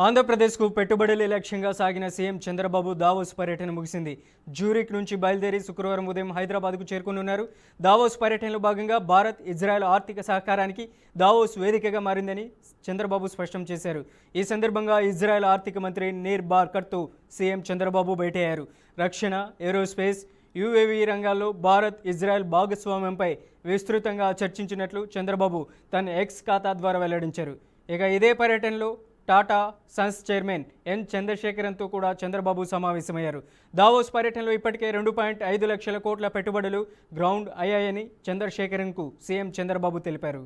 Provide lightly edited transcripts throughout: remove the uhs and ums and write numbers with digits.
ఆంధ్రప్రదేశ్కు పెట్టుబడుల లక్ష్యంగా సాగిన సీఎం చంద్రబాబు దావోస్ పర్యటన ముగిసింది. జ్యూరిక్ నుంచి బయలుదేరి శుక్రవారం ఉదయం హైదరాబాద్కు చేరుకునున్నారు. దావోస్ పర్యటనలో భాగంగా భారత్ ఇజ్రాయెల్ ఆర్థిక సహకారానికి దావోస్ వేదికగా మారిందని చంద్రబాబు స్పష్టం చేశారు. ఈ సందర్భంగా ఇజ్రాయెల్ ఆర్థిక మంత్రి నీర్ బార్కర్తో సీఎం చంద్రబాబు భేటీయ్యారు. రక్షణ, ఏరోస్పేస్, యుఏవీ రంగాల్లో భారత్ ఇజ్రాయెల్ భాగస్వామ్యంపై విస్తృతంగా చర్చించినట్లు చంద్రబాబు తన ఎక్స్ ఖాతా ద్వారా వెల్లడించారు. ఇక ఇదే పర్యటనలో టాటా సన్స్ చైర్మన్ ఎన్ చంద్రశేఖరన్తో కూడా చంద్రబాబు సమావేశమయ్యారు. దావోస్ పర్యటనలో ఇప్పటికే 2.5 లక్షల కోట్ల పెట్టుబడులు గ్రౌండ్ అయ్యాయని చంద్రశేఖరన్కు సీఎం చంద్రబాబు తెలిపారు.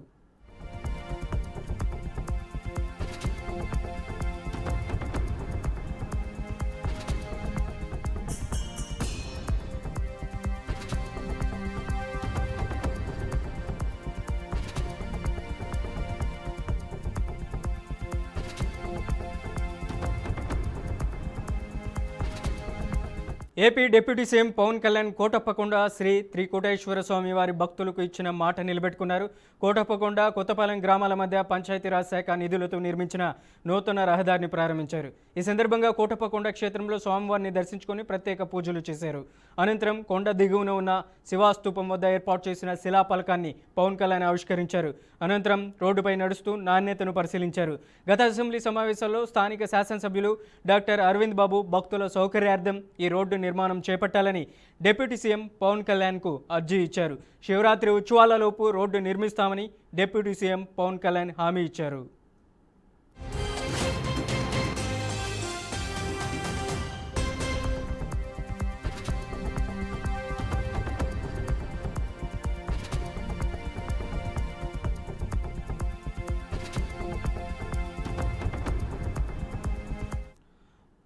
AP deputy CM Pawan Kalyan Kotappakonda Sri Trikoteswara Swamy వారి భక్తులకు ఇచ్చిన మాట నిలబెట్టుకున్నారు. కోటప్పకొండ, కొత్తపాలెం గ్రామాల మధ్య పంచాయతీరాజ్ శాఖ నిధులతో నిర్మించిన నూతన రహదారిని ప్రారంభించారు. ఈ సందర్భంగా కోటప్పకొండ క్షేత్రంలో స్వామివారిని దర్శించుకొని ప్రత్యేక పూజలు చేశారు. అనంతరం కొండ దిగువన ఉన్న శివాస్తూపం వద్ద ఏర్పాటు చేసిన శిలాఫలకాన్ని పవన్ కళ్యాణ్ ఆవిష్కరించారు. అనంతరం రోడ్డుపై నడుస్తూ నాణ్యతను పరిశీలించారు. గత అసెంబ్లీ సమావేశంలో స్థానిక శాసనసభ్యులు డాక్టర్ అరవింద్ బాబు భక్తుల సౌకర్యార్థం ఈ రోడ్డు నిర్మాణం చేపట్టాలని డిప్యూటీ సీఎం పవన్ కళ్యాణ్కు అర్జీ ఇచ్చారు. శివరాత్రి ఉత్సవాలలోపు రోడ్డు నిర్మిస్తామని డిప్యూటీ సీఎం పవన్ కళ్యాణ్ హామీ ఇచ్చారు.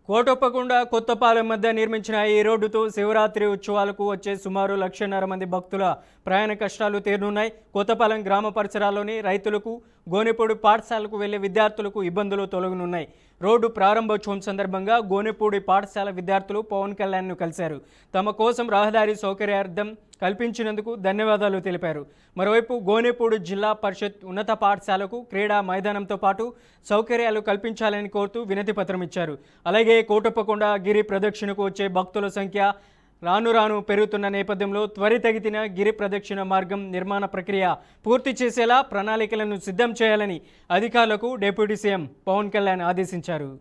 కోటప్పకొండ, కొత్తపాలెం మధ్య నిర్మించిన ఈ రోడ్డుతో శివరాత్రి ఉత్సవాలకు వచ్చే సుమారు 1.5 మంది భక్తుల ప్రయాణ కష్టాలు తీరనున్నాయి. కొత్తపాలెం గ్రామ పరిసరాల్లోని రైతులకు, గోనెపూడి పాఠశాలకు వెళ్లే విద్యార్థులకు ఇబ్బందులు తొలగనున్నాయి. రోడ్డు ప్రారంభోత్సవం సందర్భంగా గోనెపూడి పాఠశాల విద్యార్థులు పవన్ కళ్యాణ్ను కలిశారు. తమ కోసం రహదారి సౌకర్యార్థం కల్పించినందుకు ధన్యవాదాలు తెలిపారు. మరోవైపు గోనెపూడి జిల్లా పరిషత్ ఉన్నత పాఠశాలకు క్రీడా మైదానంతో పాటు సౌకర్యాలు కల్పించాలని కోరుతూ వినతి పత్రం ఇచ్చారు. అలాగే కోటప్పకొండ గిరి ప్రదక్షిణకు వచ్చే భక్తుల సంఖ్య రాను పెరుగుతున్న నేపథ్యంలో త్వరితగతిన గిరి ప్రదక్షిణ మార్గం నిర్మాణ ప్రక్రియ పూర్తి చేసేలా ప్రణాళికలను సిద్ధం చేయాలని అధికారులకు డిప్యూటీ సీఎం పవన్ కళ్యాణ్ ఆదేశించారు.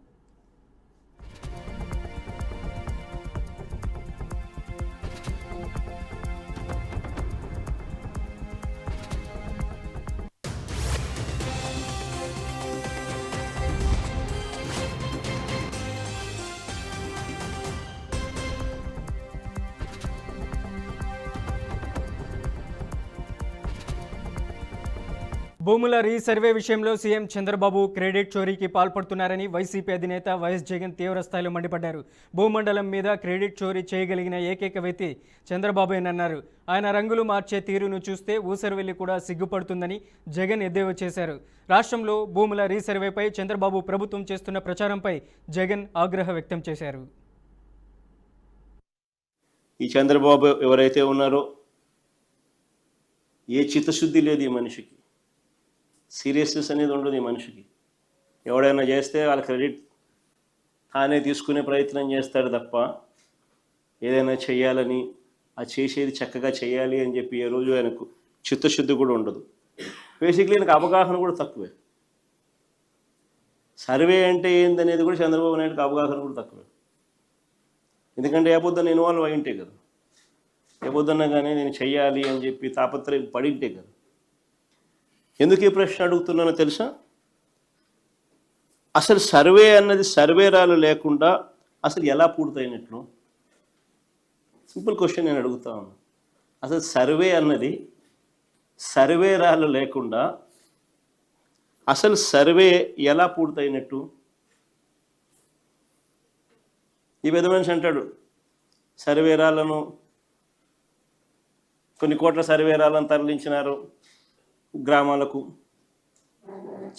భూముల రీసర్వే విషయంలో సీఎం చంద్రబాబు క్రెడిట్ చోరీకి పాల్పడుతున్నారని వైసీపీ అధినేత వైఎస్ జగన్ తీవ్రస్థాయిలో మండిపడ్డారు. భూమండలం మీద క్రెడిట్ చోరీ చేయగలిగిన ఏకైక వ్యక్తి చంద్రబాబేనన్నారు. ఆయన రంగులు మార్చే తీరును చూస్తే ఊసరవెల్లి కూడా సిగ్గుపడుతుందని జగన్ ఎద్దేవా చేశారు. రాష్ట్రంలో భూముల రీసర్వేపై చంద్రబాబు ప్రభుత్వం చేస్తున్న ప్రచారంపై జగన్ ఆగ్రహం వ్యక్తం చేశారు. ఈ చంద్రబాబు ఎవరైతే ఉన్నారో ఏ చిత్తశుద్ధి లేదు ఈ మనిషికి, సీరియస్నెస్ అనేది ఉండదు ఈ మనిషికి. ఎవడైనా చేస్తే వాళ్ళ క్రెడిట్ తానే తీసుకునే ప్రయత్నం చేస్తాడు తప్ప ఏదైనా చేయాలని, ఆ చేసేది చక్కగా చేయాలి అని చెప్పి ఏ రోజు ఆయనకు చిత్తశుద్ధి కూడా ఉండదు. బేసిక్లీ ఆయనకు అవగాహన కూడా తక్కువే. సర్వే అంటే ఏందనేది కూడా చంద్రబాబు నాయుడుకి అవగాహన కూడా తక్కువే. ఎందుకంటే ఏ పొద్దున్న ఇన్వాల్వ్ అయింటే కదా, ఏ పొద్దున్నా కానీ నేను చెయ్యాలి అని చెప్పి తాపత్రయం పడింటే కదా. ఎందుకు ఈ ప్రశ్న అడుగుతున్నానో తెలుసా? అసలు సర్వే అన్నది సర్వేరాలు లేకుండా అసలు ఎలా పూర్తయినట్లు? సింపుల్ క్వశ్చన్ నేను అడుగుతా ఉన్నా. అసలు సర్వే అన్నది సర్వేరాలు లేకుండా అసలు సర్వే ఎలా పూర్తయినట్టు? ఈ పెద్ద మనిషి అంటాడు సర్వేరాలను, కొన్ని కోట్ల సర్వేరాలను తరలించినారు గ్రామాలకు.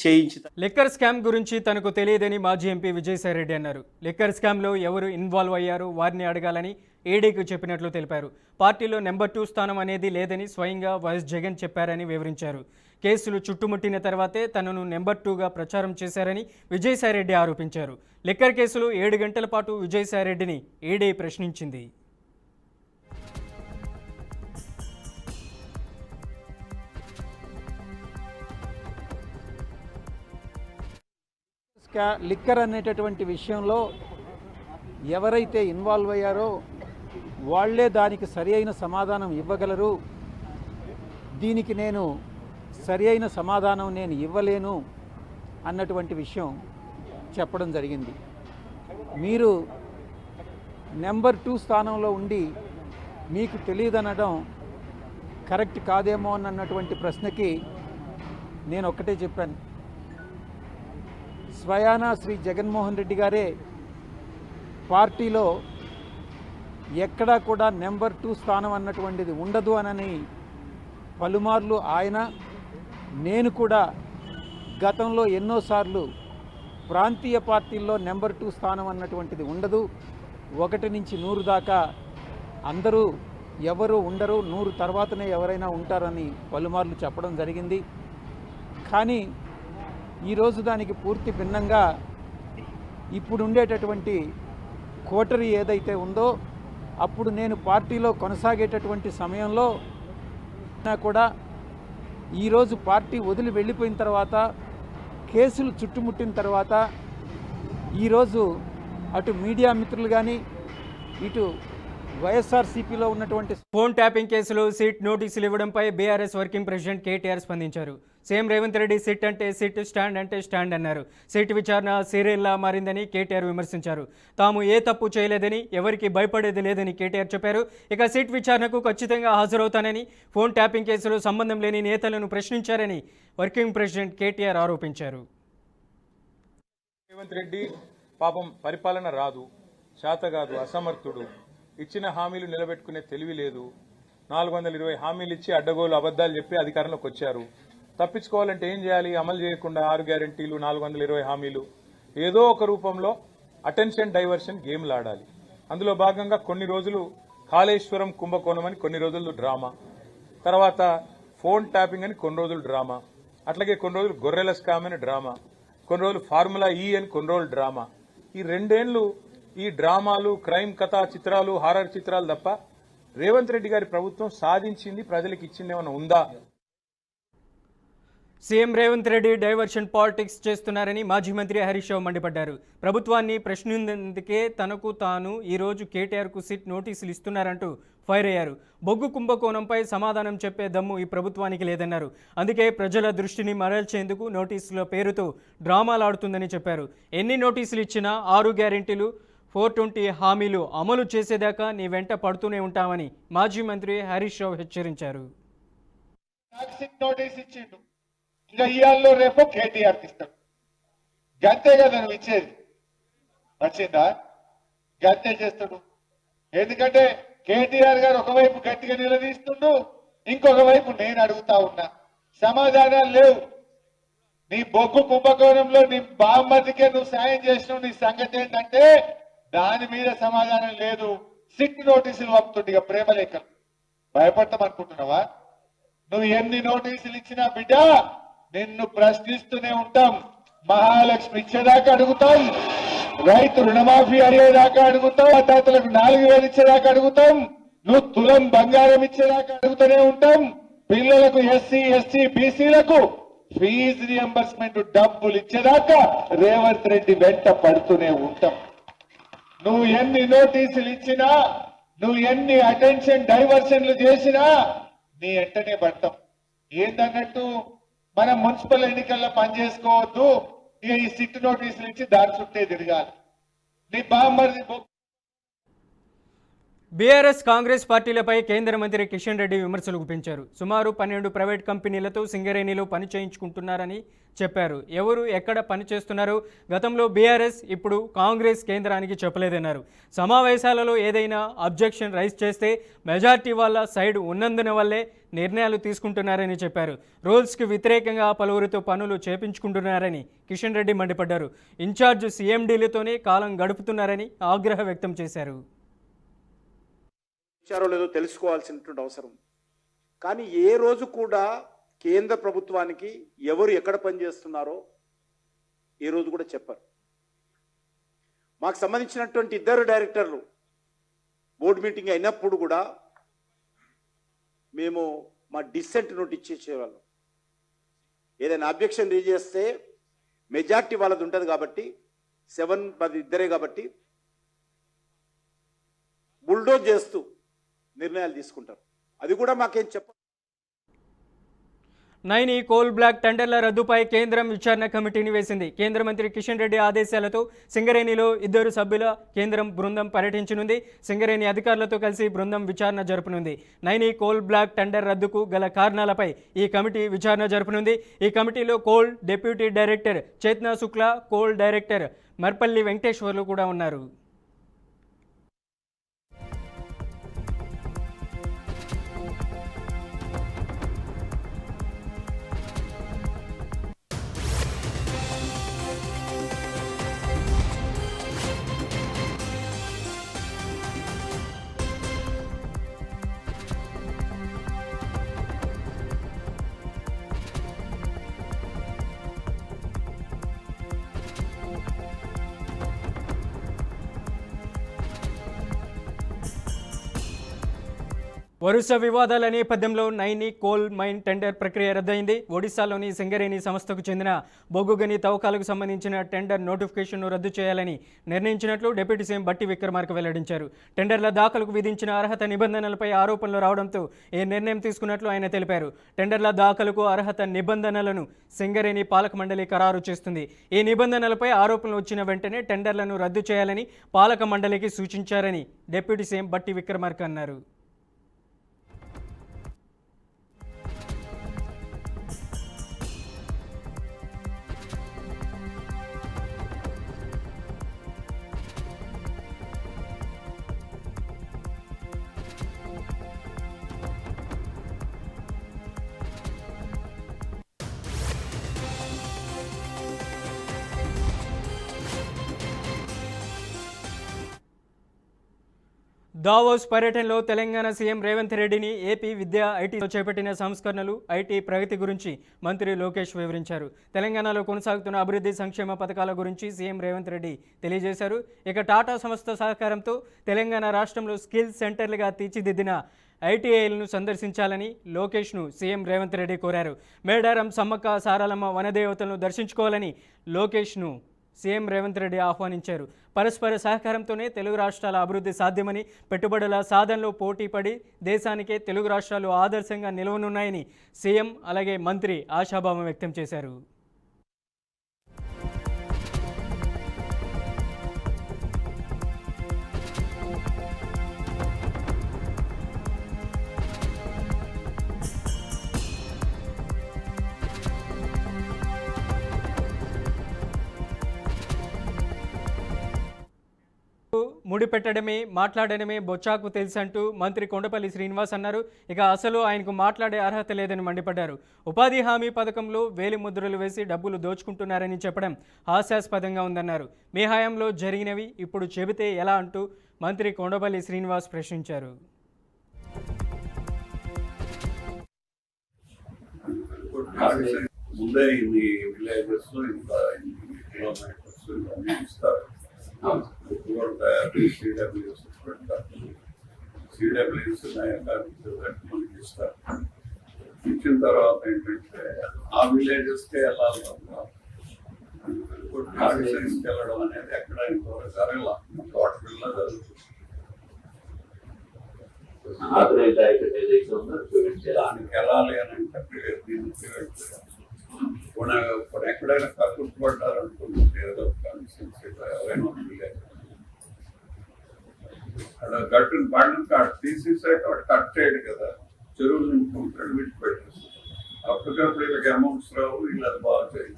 చేయించి లిక్కర్ స్కామ్ గురించి తనకు తెలియదని మాజీ ఎంపీ విజయసాయిరెడ్డి అన్నారు. లిక్కర్ స్కామ్లో ఎవరు ఇన్వాల్వ్ అయ్యారో వారిని అడగాలని ఏడీకి చెప్పినట్లు తెలిపారు. పార్టీలో నెంబర్ 2 స్థానం అనేది లేదని స్వయంగా వైఎస్ జగన్ చెప్పారని వివరించారు. కేసులు చుట్టుముట్టిన తర్వాతే తనను నెంబర్ 2గా ప్రచారం చేశారని విజయసాయిరెడ్డి ఆరోపించారు. లిక్కర్ కేసులో 7 గంటల పాటు విజయసాయిరెడ్డిని ఏడీ ప్రశ్నించింది. లిక్కర్ అనేటటువంటి విషయంలో ఎవరైతే ఇన్వాల్వ్ అయ్యారో వాళ్లే దానికి సరి అయిన సమాధానం ఇవ్వగలరు. దీనికి నేను సరి అయిన సమాధానం నేను ఇవ్వలేను అన్నటువంటి విషయం చెప్పడం జరిగింది. మీరు నెంబర్ 2 స్థానంలో ఉండి మీకు తెలియదనడం కరెక్ట్ కాదేమో అన్నటువంటి ప్రశ్నకి నేను ఒక్కటే చెప్పాను. స్వయానా శ్రీ జగన్మోహన్ రెడ్డి గారే పార్టీలో ఎక్కడా కూడా నెంబర్ 2 స్థానం అన్నటువంటిది ఉండదు అనని పలుమార్లు ఆయన, నేను కూడా గతంలో ఎన్నోసార్లు ప్రాంతీయ పార్టీల్లో నెంబర్ 2 స్థానం అన్నటువంటిది ఉండదు, 1 నుంచి 100 దాకా అందరూ ఎవరు ఉండరు, 100 తర్వాతనే ఎవరైనా ఉంటారని పలుమార్లు చెప్పడం జరిగింది. కానీ ఈరోజు దానికి పూర్తి భిన్నంగా ఇప్పుడు ఉండేటటువంటి కోటరీ ఏదైతే ఉందో, అప్పుడు నేను పార్టీలో కొనసాగేటటువంటి సమయంలో కూడా ఈరోజు పార్టీ వదిలి వెళ్ళిపోయిన తర్వాత, కేసులు చుట్టుముట్టిన తర్వాత, ఈరోజు అటు మీడియా మిత్రులు కానీ ఇటు వైఎస్ఆర్సీపీలో ఉన్నటువంటి ఫోన్ ట్యాపింగ్ కేసులో సిట్ నోటీసులు ఇవ్వడంపై బీఆర్ఎస్ వర్కింగ్ ప్రెసిడెంట్ కేటీఆర్ స్పందించారు. సీఎం రేవంత్ రెడ్డి సిట్ అంటే సిట్, స్టాండ్ అంటే స్టాండ్ అన్నారు. సిట్ విచారణ సీరియల్లా మారిందని కేటీఆర్ విమర్శించారు. తాము ఏ తప్పు చేయలేదని, ఎవరికి భయపడేది లేదని కేటీఆర్ చెప్పారు. ఇక సిట్ విచారణకు ఖచ్చితంగా హాజరవుతానని, ఫోన్ ట్యాపింగ్ కేసులో సంబంధం లేని నేతలను ప్రశ్నించారని వర్కింగ్ ప్రెసిడెంట్ కేటీఆర్ ఆరోపించారు. రేవంత్ రెడ్డి పాపం పరిపాలన రాదు, శాతగాదు, అసమర్థుడు, ఇచ్చిన హామీలు నిలబెట్టుకునే తెలివి లేదు. 420 హామీలు ఇచ్చి అడ్డగోలు అబద్దాలు చెప్పి అధికారంలోకి వచ్చారు. తప్పించుకోవాలంటే ఏం చేయాలి? అమలు చేయకుండా 6 గ్యారెంటీలు, 420 హామీలు, ఏదో ఒక రూపంలో అటెన్షన్ డైవర్షన్ గేమ్లు ఆడాలి. అందులో భాగంగా కొన్ని రోజులు కాళేశ్వరం కుంభకోణం అని కొన్ని రోజులు డ్రామా, తర్వాత ఫోన్ ట్యాపింగ్ అని కొన్ని రోజులు డ్రామా, అట్లాగే కొన్ని రోజులు గొర్రెల స్కామ్ అని డ్రామా, కొన్ని రోజులు ఫార్ములా ఈ అని కొన్ని రోజులు డ్రామా. ఈ 2 ఏళ్లు ఈ డ్రామాలు, క్రైమ్ కథా చిత్రాలు, హారర్ చిత్రాలు తప్ప రేవంత్ రెడ్డి గారి ప్రభుత్వం సాధించింది, ప్రజలకు ఇచ్చింది ఏమైనా ఉందా? CM Revanth Reddy diversion politics చేస్తున్నారని మాజీ మంత్రి హరీష్ రావు మండిపడ్డారు. ప్రభుత్వాన్ని ప్రశ్నించేందుకే తనకు తాను ఈరోజు కేటీఆర్కు సిట్ నోటీసులు ఇస్తున్నారంటూ ఫైర్ అయ్యారు. బొగ్గు కుంభకోణంపై సమాధానం చెప్పే దమ్ము ఈ ప్రభుత్వానికి లేదన్నారు. అందుకే ప్రజల దృష్టిని మరల్చేందుకు నోటీసుల పేరుతో డ్రామాలాడుతుందని చెప్పారు. ఎన్ని నోటీసులు ఇచ్చినా 6 గ్యారెంటీలు, 420 హామీలు అమలు చేసేదాకా నీ వెంట పడుతూనే ఉంటామని మాజీ మంత్రి హరీష్ రావు హెచ్చరించారు. ఇంకా ఇయాల్లో రేపు కేటీఆర్ ఇస్తాడు. గంతే కదా నువ్వు ఇచ్చేది, వచ్చిందా? గంతే చేస్తాడు. ఎందుకంటే కేటీఆర్ గారు ఒకవైపు గట్టిగా నిలదీస్తుండు, ఇంకొక వైపు నేను అడుగుతా ఉన్నా, సమాధానాలు లేవు. నీ బొగ్గు కుంభకోణంలో నీ బామ్మతికే నువ్వు సాయం చేసినావు, నీ సంగతి ఏంటంటే దాని మీద సమాధానం లేదు. సిట్ నోటీసులు పంపుతుండే ఇక ప్రేమలేఖలు. భయపడతాం అనుకుంటున్నావా? నువ్వు ఎన్ని నోటీసులు ఇచ్చినా బిడ్డ నిన్ను ప్రశ్నిస్తూనే ఉంటాం. మహాలక్ష్మి ఇచ్చేదాకా అడుగుతాం, రైతు రుణమాఫీ అడిగేదాకా అడుగుతాం, అతలకు 4000 ఇచ్చేదాకా అడుగుతాం, నువ్వు తులం బంగారం ఇచ్చేదాకా అడుగుతూనే ఉంటాం. పిల్లలకు ఎస్సీ, ఎస్టీ, బీసీలకు ఫీజు రియంబర్స్మెంట్ డబ్బులు ఇచ్చేదాకా రేవంత్ రెడ్డి వెంట పడుతూనే ఉంటాం. నువ్వు ఎన్ని నోటీసులు ఇచ్చినా, నువ్వు ఎన్ని అటెన్షన్ డైవర్షన్లు చేసినా నీ వెంటనే పడతాం. ఏందన్నట్టు మనం మున్సిపల్ ఎన్నికల్లో పనిచేసుకోవద్దు, ఇక ఈ సిట్ నోటీసులు ఇచ్చి దారి చుట్టే తిరగాలి. నీ బామ్మర్ది బీఆర్ఎస్ కాంగ్రెస్ పార్టీలపై కేంద్ర మంత్రి కిషన్ రెడ్డి విమర్శలు గుప్పించారు. సుమారు 12 ప్రైవేట్ కంపెనీలతో సింగరేణిలో పని చేయించుకుంటున్నారని చెప్పారు. ఎవరు ఎక్కడ పని చేస్తున్నారు, గతంలో బీఆర్ఎస్ ఇప్పుడు కాంగ్రెస్ కేంద్రానికి చెప్పలేదన్నారు. సమావేశాలలో ఏదైనా అబ్జెక్షన్ రైజ్ చేస్తే మెజార్టీ వాళ్ళ సైడ్ ఉన్నందున వల్లే నిర్ణయాలు తీసుకుంటున్నారని చెప్పారు. రూల్స్కి వ్యతిరేకంగా పలువురితో పనులు చేపించుకుంటున్నారని కిషన్ రెడ్డి మండిపడ్డారు. ఇన్ఛార్జ్ సీఎండీలతోనే కాలం గడుపుతున్నారని ఆగ్రహం వ్యక్తం చేశారు. ఇచ్చారో లేదో తెలుసుకోవాల్సినటువంటి అవసరం. కానీ ఏ రోజు కూడా కేంద్ర ప్రభుత్వానికి ఎవరు ఎక్కడ పనిచేస్తున్నారో ఏ రోజు కూడా చెప్పారు. మాకు సంబంధించినటువంటి 2 డైరెక్టర్లు బోర్డు మీటింగ్ అయినప్పుడు కూడా మేము మా డిసెంట్ నోట్ ఇచ్చేసేవాళ్ళం. ఏదైనా అబ్జెక్షన్ రేజ్ చేస్తే మెజార్టీ వాళ్ళది ఉంటుంది కాబట్టి 7-10 ఇద్దరే కాబట్టి బుల్డోజ్ చేస్తూ నిర్ణయాలు తీసుకుంటారు. అది కూడా మాకేం చెప్ప నైని కోల్ బ్లాక్ టెండర్ల రద్దుపై కేంద్రం విచారణ కమిటీని వేసింది. కేంద్ర మంత్రి కిషన్ రెడ్డి ఆదేశాలతో సింగరేణిలో 2 సభ్యుల కేంద్రం బృందం పర్యటించనుంది. సింగరేణి అధికారులతో కలిసి బృందం విచారణ జరపనుంది. నైని కోల్ బ్లాక్ టెండర్ రద్దుకు గల కారణాలపై ఈ కమిటీ విచారణ జరపనుంది. ఈ కమిటీలో coal deputy director Chetna Shukla, coal director Marpalli Venkateswarlu కూడా ఉన్నారు. వరుస వివాదాల నేపథ్యంలో నైని కోల్ మైన్ టెండర్ ప్రక్రియ రద్దయింది. ఒడిశాలోని సింగరేణి సంస్థకు చెందిన బొగ్గు గని తవ్వకాలకు సంబంధించిన టెండర్ నోటిఫికేషన్ను రద్దు చేయాలని నిర్ణయించినట్లు డిప్యూటీ సీఎం బట్టి విక్రమార్క వెల్లడించారు. టెండర్ల దాఖలకు విధించిన అర్హత నిబంధనలపై ఆరోపణలు రావడంతో ఈ నిర్ణయం తీసుకున్నట్లు ఆయన తెలిపారు. టెండర్ల దాఖలకు అర్హత నిబంధనలను సింగరేణి పాలక మండలి ఖరారు చేస్తుంది. ఈ నిబంధనలపై ఆరోపణలు వచ్చిన వెంటనే టెండర్లను రద్దు చేయాలని పాలక మండలికి సూచించారని డిప్యూటీ సీఎం బట్టి విక్రమార్క అన్నారు. దావోస్ పర్యటనలో తెలంగాణ సీఎం రేవంత్ రెడ్డిని ఏపీ విద్యా ఐటీలో చేపట్టిన సంస్కరణలు, ఐటీ ప్రగతి గురించి మంత్రి లోకేష్ వివరించారు. తెలంగాణలో కొనసాగుతున్న అభివృద్ధి సంక్షేమ పథకాల గురించి సీఎం రేవంత్ రెడ్డి తెలియజేశారు. ఇక టాటా సంస్థ సహకారంతో తెలంగాణ రాష్ట్రంలో స్కిల్ సెంటర్లుగా తీర్చిదిద్దిన ఐటీఐలను సందర్శించాలని లోకేష్ను సీఎం రేవంత్ రెడ్డి కోరారు. మేడారం సమ్మక్క సారలమ్మ వనదేవతలను దర్శించుకోవాలని లోకేష్ను సీఎం రేవంత్ రెడ్డి ఆహ్వానించారు. పరస్పర సహకారంతోనే తెలుగు రాష్ట్రాల అభివృద్ధి సాధ్యమని, పెట్టుబడుల సాధనలో పోటీపడి దేశానికే తెలుగు రాష్ట్రాలు ఆదర్శంగా నిలవనున్నాయని సీఎం అలాగే మంత్రి ఆశాభావం వ్యక్తం చేశారు. ముడిపెట్టడమే, మాట్లాడడమే బొచ్చాకు తెలుసంటూ మంత్రి కొండపల్లి శ్రీనివాస్ అన్నారు. ఇక అసలు ఆయనకు మాట్లాడే అర్హత లేదని మండిపడ్డారు. ఉపాధి హామీ పథకంలో వేలి ముద్రలు వేసి డబ్బులు దోచుకుంటున్నారని చెప్పడం హాస్యాస్పదంగా ఉందన్నారు. మీ హయాంలో జరిగినవి ఇప్పుడు చెబితే ఎలా అంటూ మంత్రి కొండపల్లి శ్రీనివాస్ ప్రశ్నించారు. ఇచ్చిన తర్వాత ఏంటంటే ఆ విలేజెస్కే వెళ్ళాలి తప్ప ఆఫీసర్స్కి వెళ్ళడం అనేది ఎక్కడ ఇంతవరకు జరగల. తోటపిల్ల జరుగుతుంది. దానికి వెళ్ళాలి అని అంటే ఇప్పుడు ఎక్కడైనా కట్టుబడ్డారనుకుంటుంది ఏదో కాన్స్టిట్యూన్సీలో ఎవరైనా విలేజ్ అక్కడ గట్టు కట్టిన బండ్లు తీసేసాక వాడు కట్ చేయడు కదా, చెరువులు నింపుకుంటాడు, విడిచిపెట్టేస్తాడు. అప్పటికప్పుడు వీళ్ళకి అమౌంట్స్ రావు, వీళ్ళు అది బాగా చేయదు,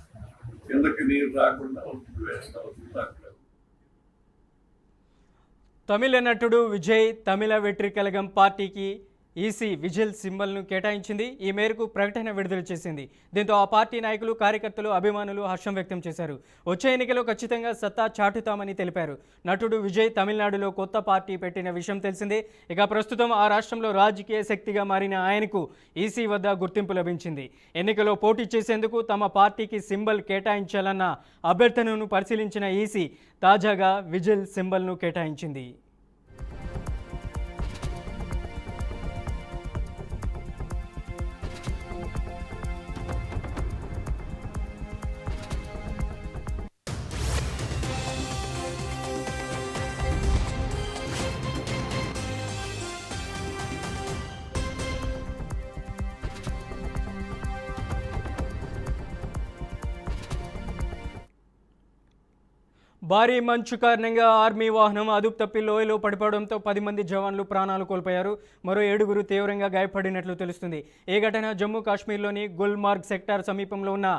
కిందకి నీరు రాకుండా వేస్ట్ అవుతుంది. తమిళ నటుడు విజయ్ తమిళ వెట్రి కళగం పార్టీకి ఈసీ విజిల్ సింబల్ను కేటాయించింది. ఈ మేరకు ప్రకటన విడుదల చేసింది. దీంతో ఆ పార్టీ నాయకులు, కార్యకర్తలు, అభిమానులు హర్షం వ్యక్తం చేశారు. వచ్చే ఎన్నికలో ఖచ్చితంగా సత్తా చాటుతామని తెలిపారు. నటుడు విజయ్ తమిళనాడులో కొత్త పార్టీ పెట్టిన విషయం తెలిసిందే. ఇక ప్రస్తుతం ఆ రాష్ట్రంలో రాజకీయ శక్తిగా మారిన ఆయనకు ఈసీ వద్ద గుర్తింపు లభించింది. ఎన్నికలో పోటీ చేసేందుకు తమ పార్టీకి సింబల్ కేటాయించాలన్న అభ్యర్థనను పరిశీలించిన ఈసీ తాజాగా విజిల్ సింబల్ను కేటాయించింది. భారీ మంచు కారణంగా ఆర్మీ వాహనం అదుపు తప్పి లోయలో పడిపోవడంతో 10 మంది జవాన్లు ప్రాణాలు కోల్పోయారు. మరో 7గురు తీవ్రంగా గాయపడినట్లు తెలుస్తుంది. ఈ ఘటన జమ్మూ కాశ్మీర్లోని గుల్మార్గ్ సెక్టార్ సమీపంలో ఉన్న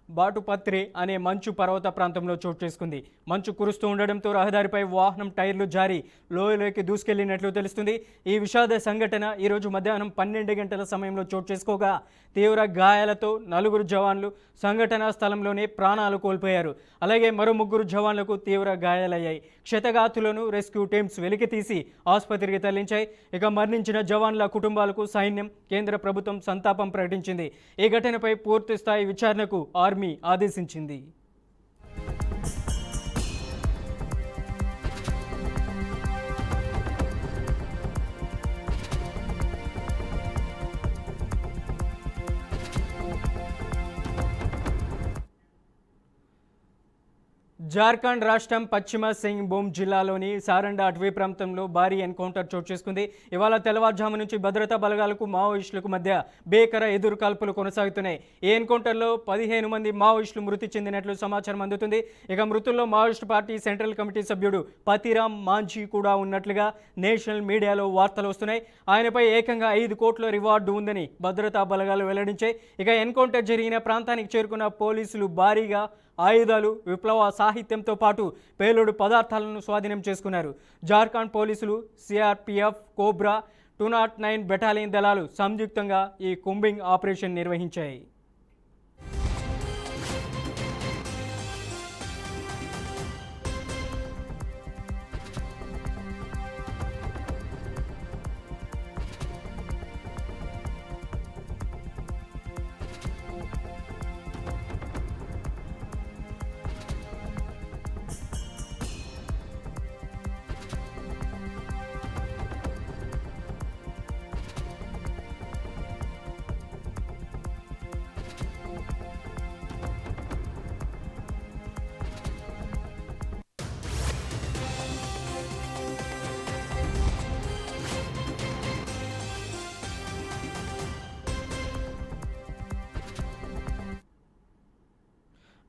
బాటుపత్రి అనే మంచు పర్వత ప్రాంతంలో చోటు చేసుకుంది. మంచు కురుస్తూ ఉండడంతో రహదారిపై వాహనం టైర్లు జారి లోయలోకి దూసుకెళ్లినట్లు తెలుస్తుంది. ఈ విషాద సంఘటన ఈరోజు మధ్యాహ్నం 12 గంటల సమయంలో చోటు చేసుకోగా తీవ్ర గాయాలతో 4 జవాన్లు సంఘటనా స్థలంలోనే ప్రాణాలు కోల్పోయారు. అలాగే మరో 3 జవాన్లకు తీవ్ర గాయాలయ్యాయి. క్షతగాతులను రెస్క్యూ టీమ్స్ వెలికితీసి ఆసుపత్రికి తరలించాయి. ఇక మరణించిన జవాన్ల కుటుంబాలకు సైన్యం, కేంద్ర ప్రభుత్వం సంతాపం ప్రకటించింది. ఈ ఘటనపై పూర్తి స్థాయి విచారణకు ఆర్మీ ఆదేశించింది. జార్ఖండ్ రాష్ట్రం పశ్చిమ సింగ్భూమ్ జిల్లాలోని సారండా అటవీ ప్రాంతంలో భారీ ఎన్కౌంటర్ చోటు చేసుకుంది. ఇవాళ తెల్లవారుజాము నుంచి భద్రతా బలగాలకు మావోయిస్టులకు మధ్య భీకర ఎదురుకాల్పులు కొనసాగుతున్నాయి. ఈ ఎన్కౌంటర్లో 15 మంది మావోయిస్టులు మృతి చెందినట్లు సమాచారం అందుతుంది. ఇక మృతుల్లో మావోయిస్టు పార్టీ సెంట్రల్ కమిటీ సభ్యుడు పతిరామ్ మాంఝీ కూడా ఉన్నట్లుగా నేషనల్ మీడియాలో వార్తలు వస్తున్నాయి. ఆయనపై ఏకంగా 5 కోట్ల రివార్డు ఉందని భద్రతా బలగాలు వెల్లడించాయి. ఇక ఎన్కౌంటర్ జరిగిన ప్రాంతానికి చేరుకున్న పోలీసులు భారీగా ఆయుధాలు, విప్లవ సాహిత్యంతో పాటు పేలుడు పదార్థాలను స్వాధీనం చేసుకున్నారు. జార్ఖండ్ పోలీసులు, సిఆర్పిఎఫ్, కోబ్రా, 209 బెటాలియన్ దళాలు సంయుక్తంగా ఈ కుంబింగ్ ఆపరేషన్ నిర్వహించాయి.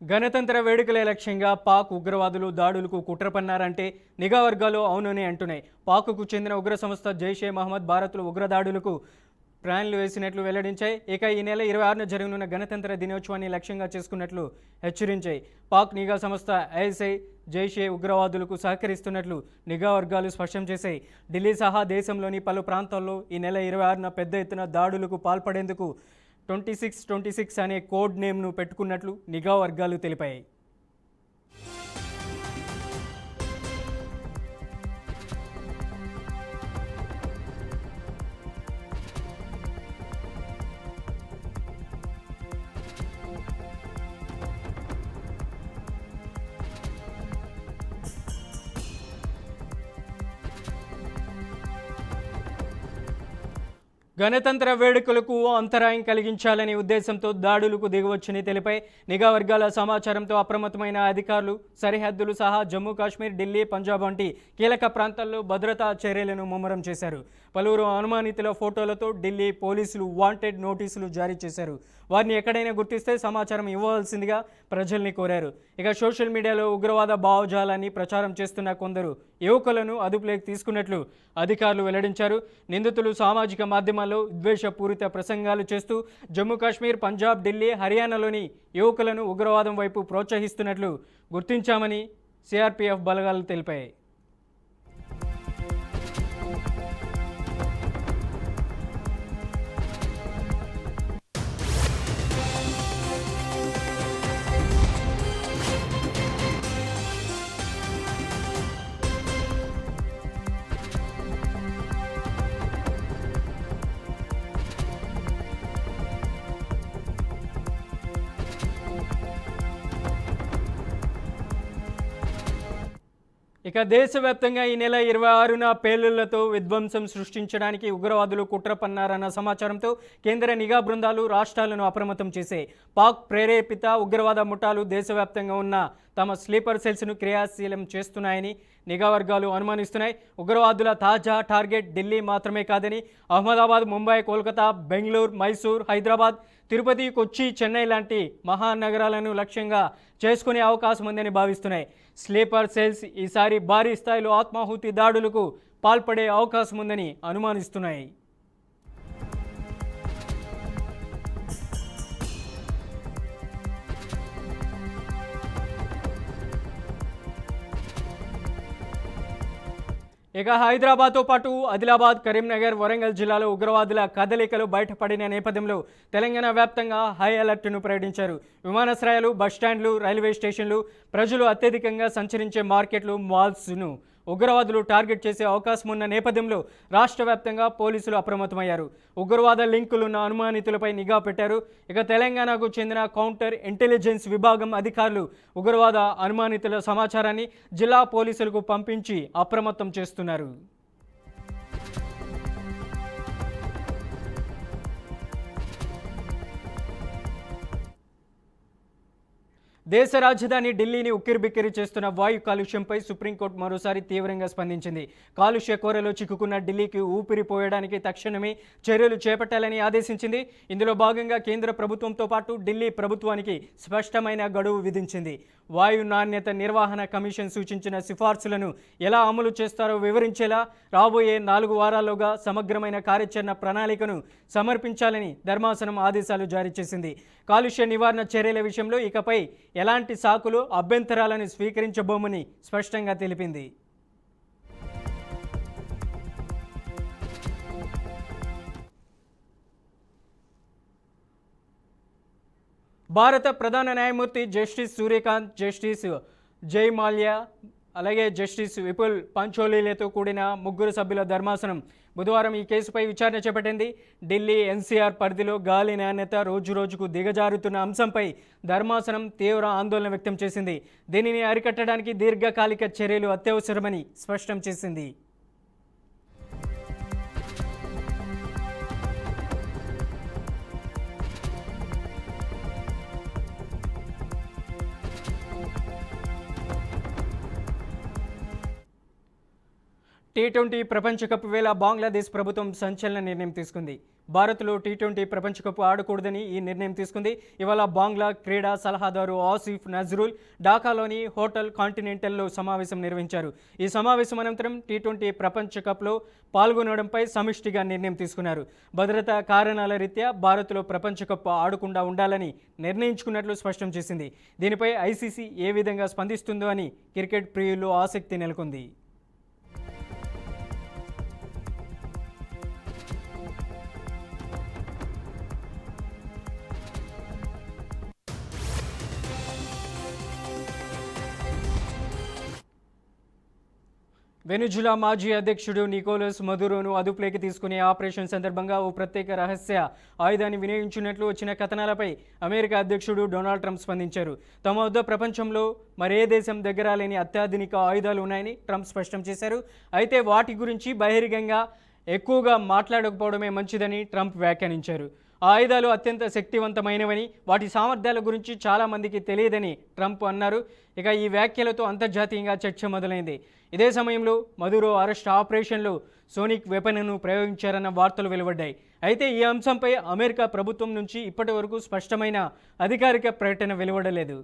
గణతంత్ర వేడుకల లక్ష్యంగా పాక్ ఉగ్రవాదులు దాడులకు కుట్ర పన్నారంటే నిఘా వర్గాలు అవునని అంటున్నాయి. పాక్కు చెందిన ఉగ్ర సంస్థ జైషే మహమ్మద్ భారత్లో ఉగ్రదాడులకు ప్లాన్లు వేసినట్లు వెల్లడించాయి. ఇక ఈ నెల 26న జరగనున్న గణతంత్ర దినోత్సవాన్ని లక్ష్యంగా చేసుకున్నట్లు హెచ్చరించాయి. పాక్ నిఘా సంస్థ ఐఎస్ఐ జైషే ఉగ్రవాదులకు సహకరిస్తున్నట్లు నిఘా వర్గాలు స్పష్టం చేశాయి. ఢిల్లీ సహా దేశంలోని పలు ప్రాంతాల్లో ఈ నెల 26న పెద్ద ఎత్తున దాడులకు పాల్పడేందుకు 2626 అనే కోడ్ నేమ్ను పెట్టుకున్నట్లు నిఘా వర్గాలు తెలిపాయి. గణతంత్ర వేడుకలకు అంతరాయం కలిగించాలనే ఉద్దేశంతో దాడులకు దిగవచ్చని తెలిపై నిఘా వర్గాల సమాచారంతో అప్రమత్తమైన అధికారులు సరిహద్దులు సహా జమ్మూ కాశ్మీర్, ఢిల్లీ, పంజాబ్ వంటి కీలక ప్రాంతాల్లో భద్రతా చర్యలను ముమ్మరం చేశారు. పలువురు అనుమానితుల ఫోటోలతో ఢిల్లీ పోలీసులు వాంటెడ్ నోటీసులు జారీ చేశారు. వారిని ఎక్కడైనా గుర్తిస్తే సమాచారం ఇవ్వవలసిందిగా ప్రజల్ని కోరారు. ఇక సోషల్ మీడియాలో ఉగ్రవాద భావజాలాన్ని ప్రచారం చేస్తున్న కొందరు యువకులను అదుపులోకి తీసుకున్నట్లు అధికారులు వెల్లడించారు. నిందితులు సామాజిక మాధ్యమాల్లో విద్వేషపూరిత ప్రసంగాలు చేస్తూ జమ్మూ కాశ్మీర్, పంజాబ్, ఢిల్లీ, హర్యానాలోని యువకులను ఉగ్రవాదం వైపు ప్రోత్సహిస్తున్నట్లు గుర్తించామని సిఆర్పీఎఫ్ బలగాలు తెలిపాయి. ఇక దేశవ్యాప్తంగా ఈ నెల 26న పేలుళ్లతో విధ్వంసం సృష్టించడానికి ఉగ్రవాదులు కుట్ర పన్నారన్న సమాచారంతో కేంద్ర నిఘా బృందాలు రాష్ట్రాలను అప్రమత్తం చేశాయి. పాక్ ప్రేరేపిత ఉగ్రవాద ముఠాలు దేశవ్యాప్తంగా ఉన్న తమ స్లీపర్ సెల్స్ను క్రియాశీలం చేస్తున్నాయని నిఘా వర్గాలు అనుమానిస్తున్నాయి. ఉగ్రవాదుల తాజా టార్గెట్ ఢిల్లీ మాత్రమే కాదని అహ్మదాబాద్, ముంబై, కోల్కతా, బెంగళూరు, మైసూర్, హైదరాబాద్, తిరుపతి, కొచ్చి, చెన్నై లాంటి మహానగరాలను లక్ష్యంగా చేసుకునే అవకాశం ఉందని భావిస్తున్నాయి. స్లీపర్ సెల్స్ ఈసారి భారీ స్థాయిలో ఆత్మాహుతి దాడులకు పాల్పడే అవకాశం ఉందని అనుమానిస్తున్నాయి. ఇక హైదరాబాద్తో పాటు ఆదిలాబాద్, కరీంనగర్, వరంగల్ జిల్లాలో ఉగ్రవాదుల కదలికలు బయటపడిన నేపథ్యంలో తెలంగాణ వ్యాప్తంగా హై అలర్ట్ను ప్రకటించారు. విమానాశ్రయాలు, బస్టాండ్లు, రైల్వే స్టేషన్లు, ప్రజలు అత్యధికంగా సంచరించే మార్కెట్లు, మాల్స్ను ఉగ్రవాదులు టార్గెట్ చేసే అవకాశం ఉన్న నేపథ్యంలో రాష్ట్ర వ్యాప్తంగా పోలీసులు అప్రమత్తమయ్యారు. ఉగ్రవాద లింకులున్న అనుమానితులపై నిఘా పెట్టారు. ఇక తెలంగాణకు చెందిన కౌంటర్ ఇంటెలిజెన్స్ విభాగం అధికారులు ఉగ్రవాద అనుమానితుల సమాచారాన్ని జిల్లా పోలీసులకు పంపించి అప్రమత్తం చేస్తున్నారు. దేశ రాజధాని ఢిల్లీని ఉక్కిరిబిక్కిరి చేస్తున్న వాయు కాలుష్యంపై సుప్రీంకోర్టు మరోసారి తీవ్రంగా స్పందించింది. కాలుష్య కోరలో చిక్కుకున్న ఢిల్లీకి ఊపిరిపోయడానికి తక్షణమే చర్యలు చేపట్టాలని ఆదేశించింది. ఇందులో భాగంగా కేంద్ర ప్రభుత్వంతో పాటు ఢిల్లీ ప్రభుత్వానికి స్పష్టమైన గడువు విధించింది. వాయు నాణ్యత నిర్వహణ కమిషన్ సూచించిన సిఫార్సులను ఎలా అమలు చేస్తారో వివరించేలా రాబోయే 4 వారాల్లోగా సమగ్రమైన కార్యాచరణ ప్రణాళికను సమర్పించాలని ధర్మాసనం ఆదేశాలు జారీ చేసింది. కాలుష్య నివారణ చర్యల విషయంలో ఇకపై ఎలాంటి సాకులు, అభ్యంతరాలను స్వీకరించబోమని స్పష్టంగా తెలిపింది. భారత ప్రధాన న్యాయమూర్తి జస్టిస్ సూర్యకాంత్, జస్టిస్ జై మాల్యా, అలాగే జస్టిస్ విపుల్ పంచోలీలతో కూడిన 3 సభ్యుల ధర్మాసనం బుధవారం ఈ కేసుపై విచారణ చేపట్టింది. ఢిల్లీ ఎన్సీఆర్ పరిధిలో గాలి నాణ్యత రోజురోజుకు దిగజారుతున్న అంశంపై ధర్మాసనం తీవ్ర ఆందోళన వ్యక్తం చేసింది. దీనిని అరికట్టడానికి దీర్ఘకాలిక చర్యలు అత్యవసరమని స్పష్టం చేసింది. T20 ప్రపంచ కప్ వేళ బంగ్లాదేశ్ ప్రభుత్వం సంచలన నిర్ణయం తీసుకుంది. భారత్లో T20 ప్రపంచ కప్ ఆడకూడదని ఈ నిర్ణయం తీసుకుంది. ఇవాళ బంగ్లా క్రీడా సలహాదారు ఆసిఫ్ నజ్రుల్ ఢాకాలోని హోటల్ కాంటినెంటల్లో సమావేశం నిర్వహించారు. ఈ సమావేశం అనంతరం T20 ప్రపంచ కప్లో పాల్గొనడంపై సమిష్టిగా నిర్ణయం తీసుకున్నారు. భద్రతా కారణాల రీత్యా భారత్లో ప్రపంచ కప్ ఆడకుండా ఉండాలని నిర్ణయించుకున్నట్లు స్పష్టం చేసింది. దీనిపై ఐసీసీ ఏ విధంగా స్పందిస్తుందో అని క్రికెట్ ప్రియుల్లో ఆసక్తి నెలకొంది. వెనుజులా మాజీ అధ్యక్షుడు నికోలస్ మదురోను అదుపులోకి తీసుకునే ఆపరేషన్ సందర్భంగా ఓ ప్రత్యేక రహస్య ఆయుధాన్ని వినియోగించినట్లు వచ్చిన కథనాలపై అమెరికా అధ్యక్షుడు డొనాల్డ్ ట్రంప్ స్పందించారు. తమ వద్ద ప్రపంచంలో మరే దేశం దగ్గర లేని అత్యాధునిక ఆయుధాలు ఉన్నాయని ట్రంప్ స్పష్టం చేశారు. అయితే వాటి గురించి బహిరంగంగా ఎక్కువగా మాట్లాడకపోవడమే మంచిదని ట్రంప్ వ్యాఖ్యానించారు. ఆ ఆయుధాలు అత్యంత శక్తివంతమైనవని, వాటి సామర్థ్యాల గురించి చాలామందికి తెలియదని ట్రంప్ అన్నారు. ఇక ఈ వ్యాఖ్యలతో అంతర్జాతీయంగా చర్చ మొదలైంది. ఇదే సమయంలో మదురో అరెస్ట్ ఆపరేషన్లో సోనిక్ వెపన్ను ప్రయోగించారన్న వార్తలు వెలువడ్డాయి. అయితే ఈ అంశంపై అమెరికా ప్రభుత్వం నుంచి ఇప్పటి వరకు స్పష్టమైన అధికారిక ప్రకటన వెలువడలేదు.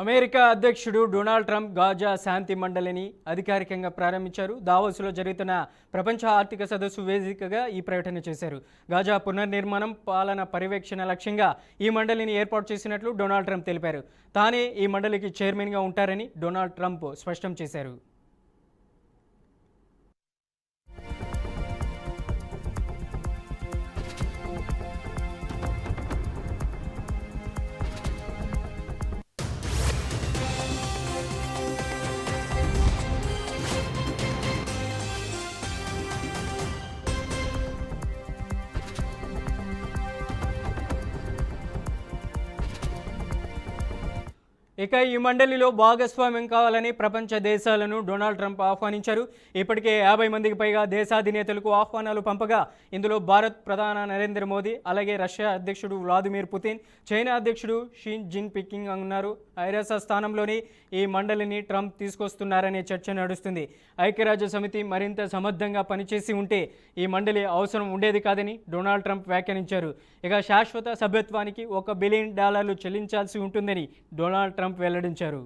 అమెరికా అధ్యక్షుడు డొనాల్డ్ ట్రంప్ గాజా శాంతి మండలిని అధికారికంగా ప్రారంభించారు. దావోస్లో జరుగుతున్న ప్రపంచ ఆర్థిక సదస్సు వేదికగా ఈ ప్రకటన చేశారు. గాజా పునర్నిర్మాణం, పాలన పర్యవేక్షణ లక్ష్యంగా ఈ మండలిని ఏర్పాటు చేసినట్లు డొనాల్డ్ ట్రంప్ తెలిపారు. తానే ఈ మండలికి చైర్మన్గా ఉంటారని డొనాల్డ్ ట్రంప్ స్పష్టం చేశారు. ఇక ఈ మండలిలో భాగస్వామ్యం కావాలని ప్రపంచ దేశాలను డొనాల్డ్ ట్రంప్ ఆహ్వానించారు. ఇప్పటికే 50 మందికి పైగా దేశాధినేతలకు ఆహ్వానాలు పంపగా ఇందులో భారత్ ప్రధాని నరేంద్ర మోదీ, అలాగే రష్యా అధ్యక్షుడు వ్లాదిమిర్ పుతిన్, చైనా అధ్యక్షుడు షీ జిన్పింగ్ ఉన్నారు. ఐరాస స్థానంలోని ఈ మండలిని ట్రంప్ తీసుకొస్తున్నారనే చర్చ నడుస్తుంది. ఐక్యరాజ్య సమితి మరింత సమర్థంగా పనిచేసి ఉంటే ఈ మండలి అవసరం ఉండేది కాదని డొనాల్డ్ ట్రంప్ వ్యాఖ్యానించారు. ఇక శాశ్వత సభ్యత్వానికి $1 బిలియన్ చెల్లించాల్సి ఉంటుందని డొనాల్డ్ ట్రంప్ వెల్లడించారు.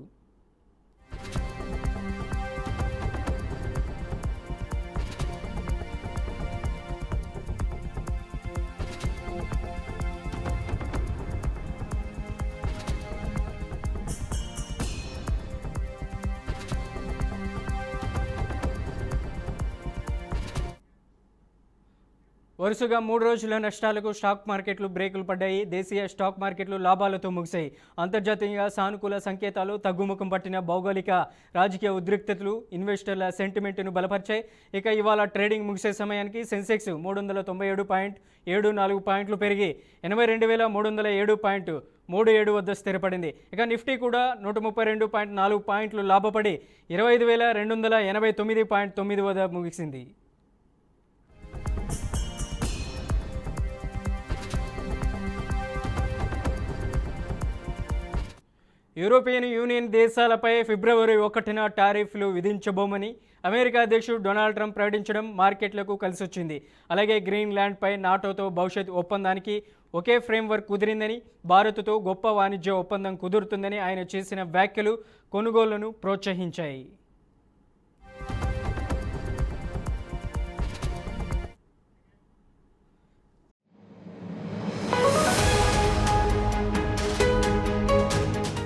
వరుసగా 3 రోజుల నష్టాలకు స్టాక్ మార్కెట్లు బ్రేకులు పడ్డాయి. దేశీయ స్టాక్ మార్కెట్లు లాభాలతో ముగిశాయి. అంతర్జాతీయంగా సానుకూల సంకేతాలు, తగ్గుముఖం పట్టిన భౌగోళిక రాజకీయ ఉద్రిక్తతలు ఇన్వెస్టర్ల సెంటిమెంట్ను బలపరిచాయి. ఇక ఇవాళ ట్రేడింగ్ ముగిసే సమయానికి సెన్సెక్స్ 397.74 పాయింట్లు పెరిగి 82,307.37 వద్ద స్థిరపడింది. ఇక నిఫ్టీ కూడా 132.4 పాయింట్లు లాభపడి 25,289.9 వద్ద ముగిసింది. యూరోపియన్ యూనియన్ దేశాలపై ఫిబ్రవరి 1న టారిఫ్లు విధించబోమని అమెరికా అధ్యక్షుడు డొనాల్డ్ ట్రంప్ ప్రకటించడం మార్కెట్లకు కలిసొచ్చింది. అలాగే గ్రీన్లాండ్పై నాటోతో భవిష్యత్ ఒప్పందానికి ఒకే ఫ్రేమ్వర్క్ కుదిరిందని, భారత్తో గొప్ప వాణిజ్య ఒప్పందం కుదురుతుందని ఆయన చేసిన వ్యాఖ్యలు కొనుగోళ్లను ప్రోత్సహించాయి.